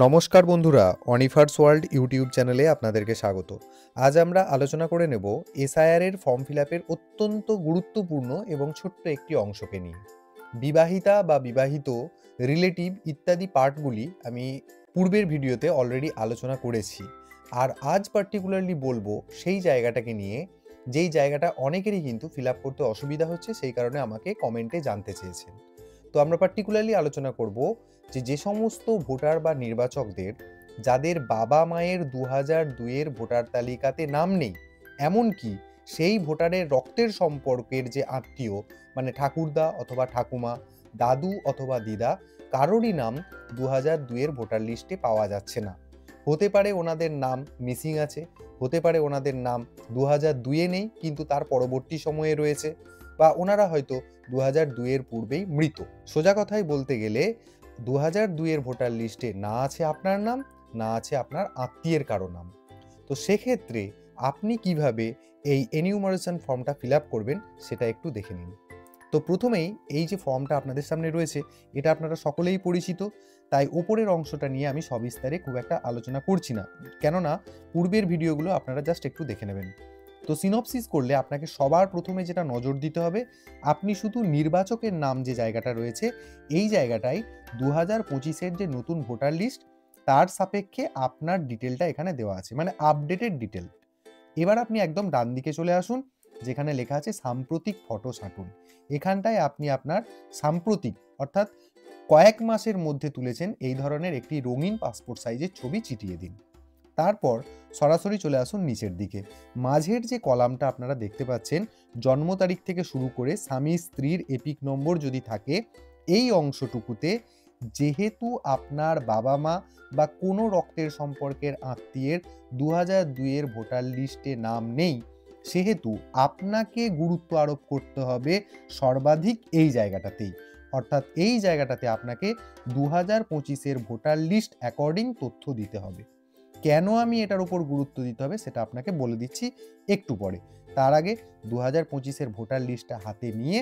নমস্কার বন্ধুরা, অনিফার্স world YouTube চ্যানেলে আপনাদেরকে স্বাগত। আজ আমরা আলোচনা করে নেব এসআইআর এর ফর্ম ফিল আপের অত্যন্ত গুরুত্বপূর্ণ এবং ছোট্ট একটি অংশকে নিয়ে। বিবাহিতা বা বিবাহিত, রিলেটিভ ইত্যাদি পার্টগুলি আমি পূর্বের ভিডিওতে অলরেডি আলোচনা করেছি। আর আজ পার্টিকুলারলি বলবো সেই জায়গাটাকে নিয়ে, যেই জায়গাটা অনেকেরই কিন্তু ফিল আপ করতে অসুবিধা হচ্ছে, সেই কারণে আমাকে কমেন্টে জানতে চেয়েছেন। তো আমরা পার্টিকুলারলি আলোচনা করব যে সমস্ত ভোটার বা নির্বাচকদের যাদের বাবা মায়ের 2002-এর ভোটার তালিকাতে নাম নেই, এমনকি সেই ভোটারের রক্তের সম্পর্কের যে আত্মীয়, মানে ঠাকুরদা অথবা ঠাকুমা, দাদু অথবা দিদা, কারোরই নাম 2002-এর ভোটার লিস্টে পাওয়া যাচ্ছে না। হতে পারে ওনাদের নাম মিসিং আছে, হতে পারে ওনাদের নাম 2002-এ নেই কিন্তু তার পরবর্তী সময়ে রয়েছে, বা ওনারা হয়তো 2002-এর পূর্বেই মৃত। সোজা কথায় বলতে গেলে 2002-এর ভোটার লিস্টে না আছে আপনার নাম, না আছে আপনার আত্মীয়ের কারো নাম। তো সেক্ষেত্রে আপনি কিভাবে এই এনিউমারেশন ফর্মটা ফিল আপ করবেন সেটা একটু দেখে নিন। তো প্রথমেই এই যে ফর্মটা আপনাদের সামনে রয়েছে, এটা আপনারা সকলেই পরিচিত, তাই ওপরের অংশটা নিয়ে আমি সবিস্তারে খুব একটা আলোচনা করছি না, কেননা পূর্বের ভিডিওগুলো আপনারা জাস্ট একটু দেখে নেবেন। তো সিনপসিস করলে আপনাকে সবার প্রথমে যেটা নজর দিতে হবে, আপনি শুধু নির্বাচকের নাম যে জায়গাটা রয়েছে, এই জায়গাটায় 2025-এর যে নতুন ভোটার লিস্ট, তার সাপেক্ষে আপনার ডিটেলটা এখানে দেওয়া আছে, মানে আপডেটেড ডিটেল। এবার আপনি একদম ডান দিকে চলে আসুন, যেখানে লেখা আছে সাম্প্রতিক ফটো ছাঁটুন। এখানটায় আপনি আপনার সাম্প্রতিক, অর্থাৎ কয়েক মাসের মধ্যে তুলেছেন এই ধরনের একটি রঙিন পাসপোর্ট সাইজের ছবি চিটিয়ে দিন। তারপর সরাসরি চলে আসুন নিচের দিকে। মাঝের যে কলামটা আপনারা দেখতে পাচ্ছেন, জন্ম তারিখ থেকে শুরু করে স্বামী স্ত্রীর এপিক নম্বর যদি থাকে, এই অংশটুকুতে যেহেতু আপনার বাবা মা বা কোনো রক্তের সম্পর্কের আত্মীয়ের 2002-এর ভোটার লিস্টে নাম নেই, সেহেতু আপনাকে গুরুত্ব আরোপ করতে হবে সর্বাধিক এই জায়গাটাতেই। অর্থাৎ এই জায়গাটাতে আপনাকে 2025-এর ভোটার লিস্ট অ্যাকর্ডিং তথ্য দিতে হবে। কেন আমি এটার উপর গুরুত্ব দিতে হবে সেটা আপনাকে বলে দিচ্ছি একটু পরে। তার আগে 2025-এর ভোটার লিস্টটা হাতে নিয়ে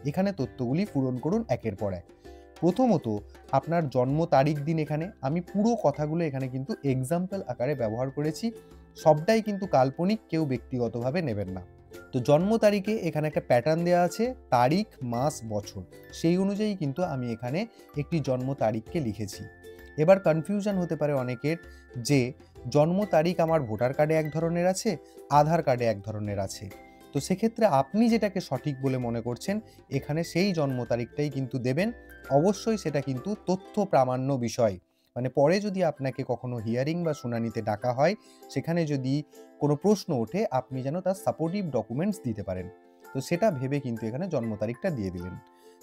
এখানে তথ্যগুলি পূরণ করুন একের পর এক। প্রথমত, আপনার জন্ম তারিখ দিন। এখানে আমি পুরো কথাগুলো এখানে কিন্তু এক্সাম্পল আকারে ব্যবহার করেছি, সবটাই কিন্তু কাল্পনিক, কেউ ব্যক্তিগতভাবে নেবেন না। তো জন্ম তারিখে এখানে একটা প্যাটার্ন দেওয়া আছে, তারিখ, মাস, বছর, সেই অনুযায়ী কিন্তু আমি এখানে একটি জন্ম তারিখকে লিখেছি। এবার কনফিউশন হতে পারে অনেকের যে জন্ম তারিখ আমার ভোটার কার্ডে এক ধরনের আছে, আধার কার্ডে এক ধরনের আছে। তো সেক্ষেত্রে আপনি যেটাকে সঠিক বলে মনে করছেন, এখানে সেই জন্ম তারিখটাই কিন্তু দেবেন। অবশ্যই সেটা কিন্তু তথ্য প্রামাণ্য বিষয়, মানে পরে যদি আপনাকে কখনো হিয়ারিং বা শুনানিতে ডাকা হয়, সেখানে যদি কোনো প্রশ্ন ওঠে, আপনি যেন তার সাপোর্টিভ ডকুমেন্টস দিতে পারেন। তো সেটা ভেবে কিন্তু এখানে জন্ম তারিখটা দিয়ে দিলেন।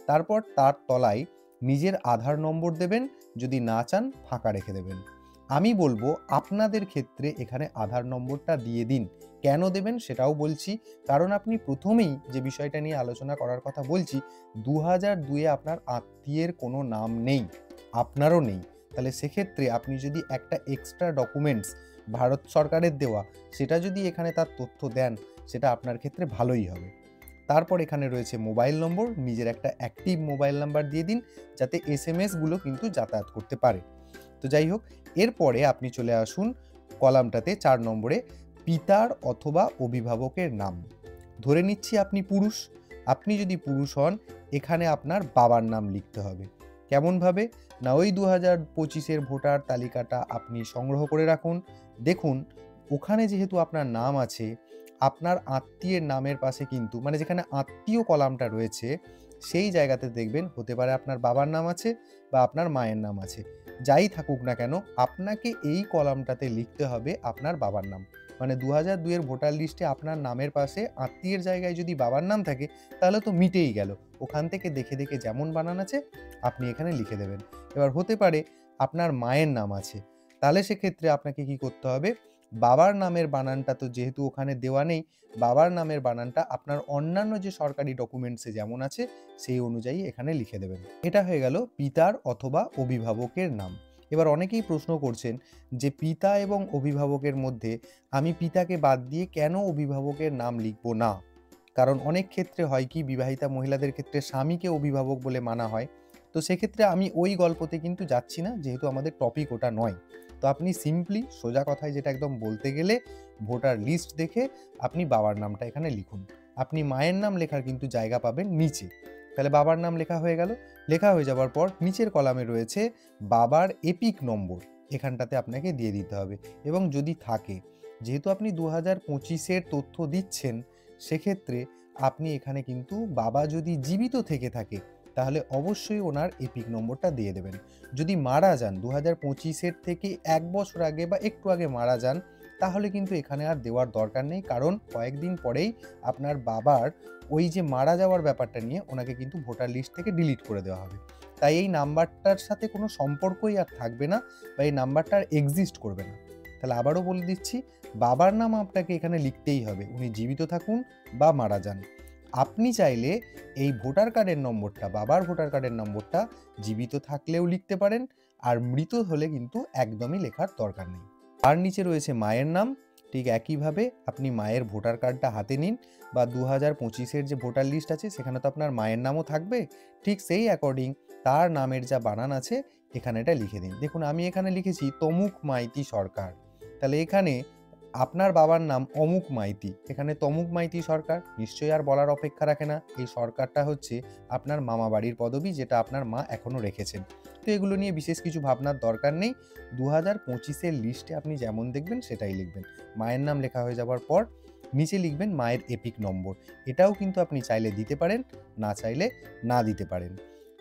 তারপর তার তলায় নিজের আধার নম্বর দেবেন, যদি না চান ফাঁকা রেখে দেবেন। আমি বলবো আপনাদের ক্ষেত্রে এখানে আধার নম্বরটা দিয়ে দিন। কেন দেবেন সেটাও বলছি, কারণ আপনি প্রথমেই যে বিষয়টা নিয়ে আলোচনা করার কথা বলছি, 2002-এ আপনার আত্মীয়ের কোনো নাম নেই, আপনারও নেই। তাহলে সেক্ষেত্রে আপনি যদি একটা এক্সট্রা ডকুমেন্টস ভারত সরকারের দেওয়া, সেটা যদি এখানে তার তথ্য দেন, সেটা আপনার ক্ষেত্রে ভালোই হবে। তারপর এখানে রয়েছে মোবাইল নম্বর, নিজের একটা অ্যাক্টিভ মোবাইল নাম্বার দিয়ে দিন, যাতে এসএমএসগুলো কিন্তু যাতায়াত করতে পারে। তো যাই হোক, এরপরে আপনি চলে আসুন কলামটাতে 4 নম্বরে, পিতার অথবা অভিভাবকের নাম। ধরে নিচ্ছি আপনি পুরুষ। আপনি যদি পুরুষ হন, এখানে আপনার বাবার নাম লিখতে হবে। কেমনভাবে? না, ওই 2025-এর ভোটার তালিকাটা আপনি সংগ্রহ করে রাখুন। দেখুন, ওখানে যেহেতু আপনার নাম আছে, আপনার আত্মীয়ের নামের পাশে কিন্তু, মানে যেখানে আত্মীয় কলামটা রয়েছে, সেই জায়গাতে দেখবেন হতে পারে আপনার বাবার নাম আছে বা আপনার মায়ের নাম আছে। যাই থাকুক না কেন, আপনাকে এই কলামটাতে লিখতে হবে আপনার বাবার নাম। মানে 2002-এর ভোটার লিস্টে আপনার নামের পাশে আত্মীয়ের জায়গায় যদি বাবার নাম থাকে, তাহলে তো মিটেই গেল। ওখান থেকে দেখে দেখে যেমন বানান আছে আপনি এখানে লিখে দেবেন। এবার হতে পারে আপনার মায়ের নাম আছে, তাহলে সেক্ষেত্রে আপনাকে কি করতে হবে, বাবার নামের বানানটা তো যেহেতু ওখানে দেওয়া নেই, বাবার নামের বানানটা আপনার অন্যান্য যে সরকারি ডকুমেন্টসে যেমন আছে সেই অনুযায়ী এখানে লিখে দেবেন। এটা হয়ে গেল পিতার অথবা অভিভাবকের নাম। এবার অনেকেই প্রশ্ন করছেন যে পিতা এবং অভিভাবকের মধ্যে আমি পিতাকে বাদ দিয়ে কেন অভিভাবকের নাম লিখব না? কারণ অনেক ক্ষেত্রে হয় কি, বিবাহিতা মহিলাদের ক্ষেত্রে স্বামীকে অভিভাবক বলে মানা হয়। তো তো সেক্ষেত্রে আমি ওই গল্পতে কিন্তু যাচ্ছি না, যেহেতু আমাদের টপিক ওটা নয়। তো আপনি সিম্পলি সোজা কথায় যেটা একদম বলতে গেলে ভোটার লিস্ট দেখে আপনি বাবার নামটা এখানে লিখুন। আপনি মায়ের নাম লেখার কিন্তু জায়গা পাবেন নিচে। তাহলে বাবার নাম লেখা হয়ে গেল। লেখা হয়ে যাওয়ার পর নিচের কলামে রয়েছে বাবার এপিক নম্বর, এখানটাতে আপনাকে দিয়ে দিতে হবে। এবং যদি থাকে, যেহেতু আপনি 2025-এর তথ্য দিচ্ছেন, সেক্ষেত্রে আপনি এখানে কিন্তু বাবা যদি জীবিত থেকে থাকে তাহলে অবশ্যই ওনার এপিক নম্বরটা দিয়ে দেবেন। যদি মারা যান 2025-এর থেকে 1 বছর আগে বা একটু আগে মারা যান, তাহলে কিন্তু এখানে আর দেওয়ার দরকার নেই, কারণ কয়েকদিন পরেই আপনার বাবার ওই যে মারা যাওয়ার ব্যাপারটা নিয়ে ওনাকে কিন্তু ভোটার লিস্ট থেকে ডিলিট করে দেওয়া হবে। তাই এই নাম্বারটার সাথে কোনো সম্পর্কই আর থাকবে না, বা এই নাম্বারটা আর এক্সিস্ট করবে না। তাহলে আবারও বলে দিচ্ছি, বাবার নাম আপনাকে এখানে লিখতেই হবে, উনি জীবিত থাকুন বা মারা যান। আপনি চাইলে এই ভোটার কার্ডের নম্বরটা, বাবার ভোটার কার্ডের নম্বরটা জীবিত থাকলেও লিখতে পারেন, আর মৃত হলে কিন্তু একদমই লেখার দরকার নেই। তার নিচে রয়েছে মায়ের নাম। ঠিক একইভাবে আপনি মায়ের ভোটার কার্ডটা হাতে নিন, বা 2025-এর যে ভোটার লিস্ট আছে সেখানে তো আপনার মায়ের নামও থাকবে, ঠিক সেই অ্যাকর্ডিং তার নামের যা বানান আছে এখানে এটা লিখে দিন। দেখুন আমি এখানে লিখেছি তমুক মাইতি সরকার। তাহলে এখানে আপনার বাবার নাম অমুক মাইতি, এখানে তমুক মাইতি সরকার, নিশ্চয়ই আর বলার অপেক্ষা রাখে না। এই সরকারটা হচ্ছে আপনার মামা বাড়ির পদবি, যেটা আপনার মা এখনও রেখেছেন। তো এগুলো নিয়ে বিশেষ কিছু ভাবনার দরকার নেই। 2025-এর লিস্টে আপনি যেমন দেখবেন সেটাই লিখবেন। মায়ের নাম লেখা হয়ে যাওয়ার পর নিচে লিখবেন মায়ের এপিক নম্বর। এটাও কিন্তু আপনি চাইলে দিতে পারেন, না চাইলে না দিতে পারেন।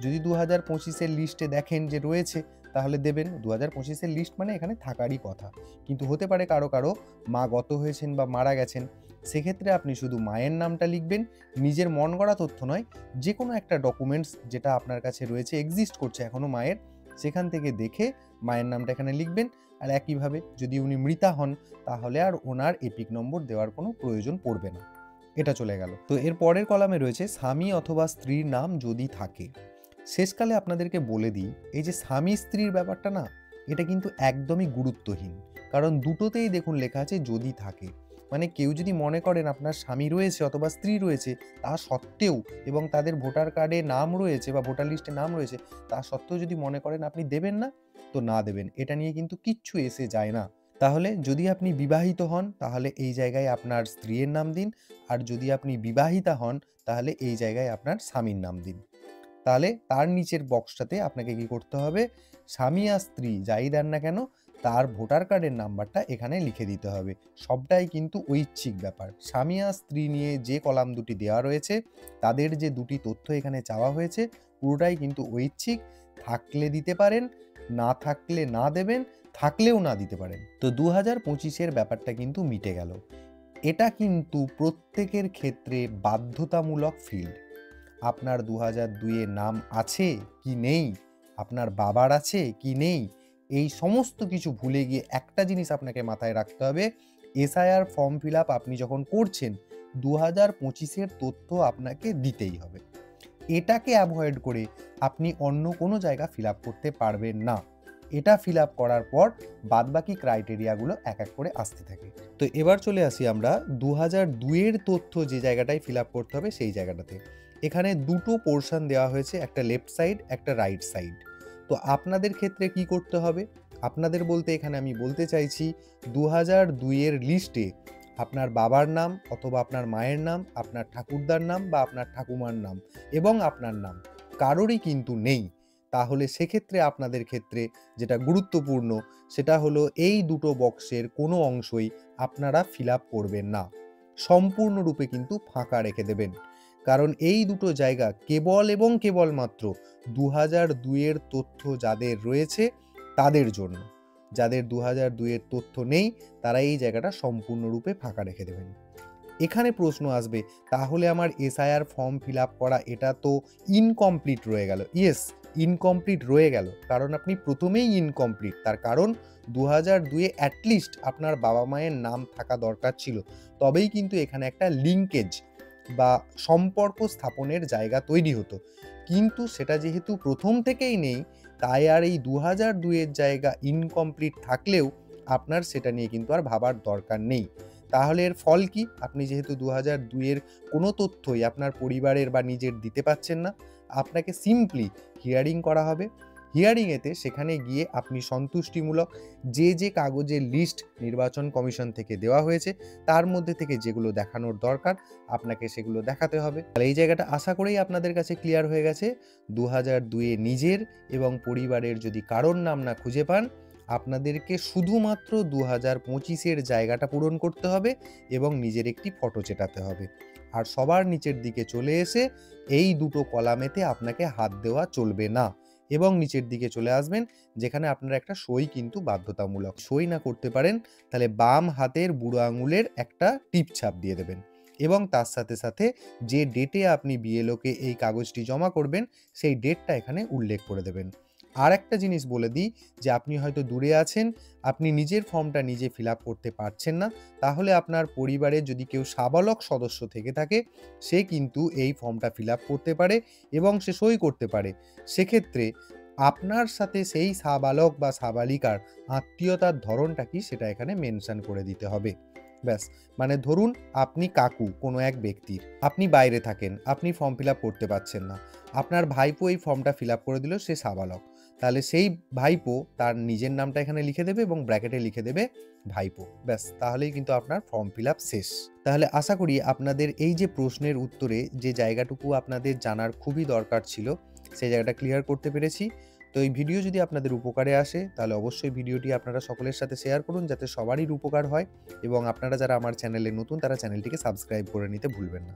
যদি 2025-এর লিস্টে দেখেন যে রয়েছে, তাহলে দেবেন। 2025-এর লিস্ট মানে এখানে থাকারই কথা, কিন্তু হতে পারে কারো কারো মা গত হয়েছেন বা মারা গেছেন। সেক্ষেত্রে আপনি শুধু মায়ের নামটা লিখবেন, নিজের মন গড়া তথ্য নয়, যে কোনো একটা ডকুমেন্টস যেটা আপনার কাছে রয়েছে, এক্সিস্ট করছে এখনও মায়ের, সেখান থেকে দেখে মায়ের নামটা এখানে লিখবেন। আর একইভাবে যদি উনি মৃতা হন, তাহলে আর ওনার এপিক নম্বর দেওয়ার কোনো প্রয়োজন পড়বে না। এটা চলে গেল। তো এর পরের কলামে রয়েছে স্বামী অথবা স্ত্রীর নাম যদি থাকে। শেষকালে আপনাদেরকে বলে দিই, এই যে স্বামী স্ত্রীর ব্যাপারটা না, এটা কিন্তু একদমই গুরুত্বহীন, কারণ দুটোতেই দেখুন লেখা আছে যদি থাকে। মানে কেউ যদি মনে করেন আপনার স্বামী রয়েছে অথবা স্ত্রী রয়েছে, তা সত্ত্বেও, এবং তাদের ভোটার কার্ডে নাম রয়েছে বা ভোটার লিস্টে নাম রয়েছে, তা সত্ত্বেও যদি মনে করেন আপনি দেবেন না, তো না দেবেন, এটা নিয়ে কিন্তু কিচ্ছু এসে যায় না। তাহলে যদি আপনি বিবাহিত হন, তাহলে এই জায়গায় আপনার স্ত্রীর নাম দিন, আর যদি আপনি বিবাহিতা হন, তাহলে এই জায়গায় আপনার স্বামীর নাম দিন। তাহলে তার নিচের বক্সটাতে আপনাকে কি করতে হবে, স্বামী আর স্ত্রী যাই দেন না কেন, তার ভোটার কার্ডের নাম্বারটা এখানে লিখে দিতে হবে। সবটাই কিন্তু ঐচ্ছিক ব্যাপার। স্বামী আর স্ত্রী নিয়ে যে কলাম দুটি দেওয়া রয়েছে, তাদের যে দুটি তথ্য এখানে চাওয়া হয়েছে, পুরোটাই কিন্তু ঐচ্ছিক। থাকলে দিতে পারেন, না থাকলে না দেবেন, থাকলেও না দিতে পারেন। তো 2025-এর ব্যাপারটা কিন্তু মিটে গেল। এটা কিন্তু প্রত্যেকের ক্ষেত্রে বাধ্যতামূলক ফিল্ড। আপনার 2002-এ নাম আছে কি নেই, আপনার বাবার আছে কি নেই, এই সমস্ত কিছু ভুলে গিয়ে একটা জিনিস আপনাকে মাথায় রাখতে হবে, এসআইআর ফর্ম ফিল আপ আপনি যখন করছেন, 2025-এর তথ্য আপনাকে দিতেই হবে। এটাকে অ্যাভয়েড করে আপনি অন্য কোনো জায়গা ফিল আপ করতে পারবেন না। এটা ফিল আপ করার পর বাদবাকি ক্রাইটেরিয়াগুলো এক এক করে আসতে থাকে। তো এবার চলে আসি আমরা 2002-এর তথ্য যে জায়গাটায় ফিল আপ করতে হবে সেই জায়গাটাতে। এখানে দুটো পোর্শন দেওয়া হয়েছে, একটা লেফট সাইড, একটা রাইট সাইড। তো আপনাদের ক্ষেত্রে কি করতে হবে, আপনাদের বলতে এখানে আমি বলতে চাইছি 2002-এর লিস্টে আপনার বাবার নাম অথবা আপনার মায়ের নাম, আপনার ঠাকুরদার নাম বা আপনার ঠাকুমার নাম এবং আপনার নাম কারোরই কিন্তু নেই। তাহলে সেক্ষেত্রে আপনাদের ক্ষেত্রে যেটা গুরুত্বপূর্ণ, সেটা হলো এই দুটো বক্সের কোনো অংশই আপনারা ফিল আপ করবেন না, সম্পূর্ণরূপে কিন্তু ফাঁকা রেখে দেবেন। কারণ এই দুটো জায়গা কেবল এবং কেবলমাত্র 2002-এর তথ্য যাদের রয়েছে তাদের জন্য। যাদের 2002-এর তথ্য নেই, তারা এই জায়গাটা সম্পূর্ণরূপে ফাঁকা রেখে দেবেন। এখানে প্রশ্ন আসবে, তাহলে আমার এসআইআর ফর্ম ফিল আপ করা এটা তো ইনকমপ্লিট রয়ে গেল। ইয়েস, ইনকমপ্লিট রয়ে গেল, কারণ আপনি প্রথমেই ইনকমপ্লিট। তার কারণ 2002-এ অ্যাটলিস্ট আপনার বাবা মায়ের নাম থাকা দরকার ছিল, তবেই কিন্তু এখানে একটা লিঙ্কেজ বা সম্পর্ক স্থাপনের জায়গা তৈরি হতো। কিন্তু সেটা যেহেতু প্রথম থেকেই নেই, তাই আর এই 2002-এর জায়গা ইনকমপ্লিট থাকলেও আপনার সেটা নিয়ে কিন্তু আর ভাবার দরকার নেই। তাহলে এর ফল কি, আপনি যেহেতু 2002-এর কোনো তথ্যই আপনার পরিবারের বা নিজের দিতে পারছেন না, আপনাকে সিম্পলি হিয়ারিং করা হবে। হিয়ারিংয়েতে সেখানে গিয়ে আপনি সন্তুষ্টিমূলক যে কাগজের লিস্ট নির্বাচন কমিশন থেকে দেওয়া হয়েছে, তার মধ্যে থেকে যেগুলো দেখানোর দরকার আপনাকে সেগুলো দেখাতে হবে। তাহলে এই জায়গাটা আশা করেই আপনাদের কাছে ক্লিয়ার হয়ে গেছে। ২০০২ এ নিজের এবং পরিবারের যদি কারোর নাম না খুঁজে পান, আপনাদেরকে শুধুমাত্র ২০২৫ এর জায়গাটা পূরণ করতে হবে এবং নিজের একটি ফটো চেটাতে হবে। আর সবার নিচের দিকে চলে এসে এই দুটো কলামেতে আপনাকে হাত দেওয়া চলবে না এবং নিচের দিকে চলে আসবেন, যেখানে আপনার একটা সই কিন্তু বাধ্যতামূলক। সই না করতে পারেন তাহলে বাম হাতের বুড়ো আঙুলের একটা টিপ ছাপ দিয়ে দেবেন এবং তার সাথে সাথে যে ডেটে আপনি বিএলওকে এই কাগজটি জমা করবেন সেই ডেটটা এখানে উল্লেখ করে দেবেন। আর একটা জিনিস বলে দিই যে আপনি হয়তো দূরে আছেন, আপনি নিজের ফর্মটা নিজে ফিল আপ করতে পারছেন না, তাহলে আপনার পরিবারে যদি কেউ সাবালক সদস্য থেকে থাকে সে কিন্তু এই ফর্মটা ফিল আপ করতে পারে এবং সে সই করতে পারে। সেক্ষেত্রে আপনার সাথে সেই সাবালক বা সাবালিকার আত্মীয়তার ধরনটা কি সেটা এখানে মেনশন করে দিতে হবে। ব্যাস, মানে ধরুন আপনি কাকু কোনো এক ব্যক্তির, আপনি বাইরে থাকেন, আপনি ফর্ম ফিল আপ করতে পারছেন না, আপনার ভাইপো এই ফর্মটা ফিল আপ করে দিল, সে সাবালক, তাহলে সেই ভাইপো তার নিজের নামটা এখানে লিখে দেবে এবং ব্র্যাকেটে লিখে দেবে ভাইপো। ব্যাস, তাহলেই কিন্তু আপনার ফর্ম ফিল আপ শেষ। তাহলে আশা করি আপনাদের এই যে প্রশ্নের উত্তরে যে জায়গাটুকু আপনাদের জানার খুবই দরকার ছিল সেই জায়গাটা ক্লিয়ার করতে পেরেছি। তো এই ভিডিও যদি আপনাদের উপকারে আসে তাহলে অবশ্যই ভিডিওটি আপনারা সকলের সাথে শেয়ার করুন যাতে সবারই উপকার হয় এবং আপনারা যারা আমার চ্যানেলে নতুন তারা চ্যানেলটিকে সাবস্ক্রাইব করে নিতে ভুলবেন না।